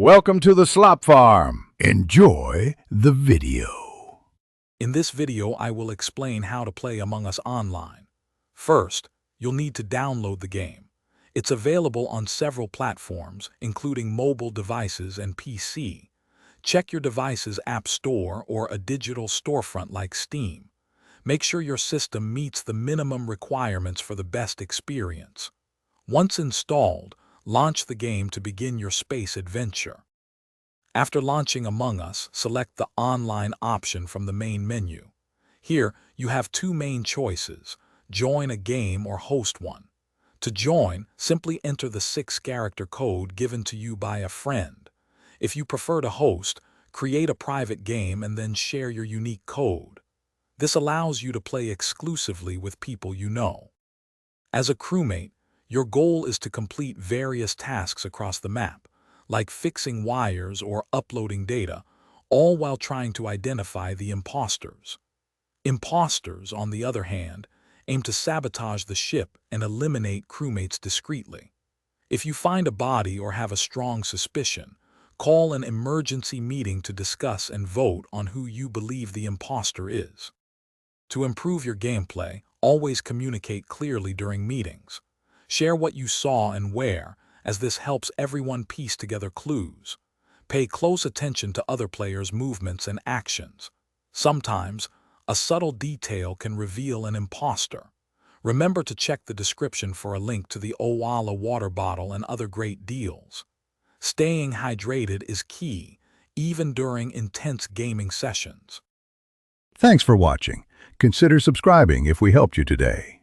Welcome to the Slop Farm. Enjoy the video. In this video, I will explain how to play Among Us online. First, you'll need to download the game. It's available on several platforms, including mobile devices and PC. Check your device's app store or a digital storefront like Steam. Make sure your system meets the minimum requirements for the best experience. Once installed, launch the game to begin your space adventure. After launching Among Us, select the Online option from the main menu. Here, you have two main choices: join a game or host one. To join, simply enter the 6-character code given to you by a friend. If you prefer to host, create a private game and then share your unique code. This allows you to play exclusively with people you know. As a crewmate, your goal is to complete various tasks across the map, like fixing wires or uploading data, all while trying to identify the imposters. Imposters, on the other hand, aim to sabotage the ship and eliminate crewmates discreetly. If you find a body or have a strong suspicion, call an emergency meeting to discuss and vote on who you believe the imposter is. To improve your gameplay, always communicate clearly during meetings. Share what you saw and where, as this helps everyone piece together clues. Pay close attention to other players' movements and actions. Sometimes, a subtle detail can reveal an imposter. Remember to check the description for a link to the Owala water bottle and other great deals. Staying hydrated is key, even during intense gaming sessions. Thanks for watching. Consider subscribing if we helped you today.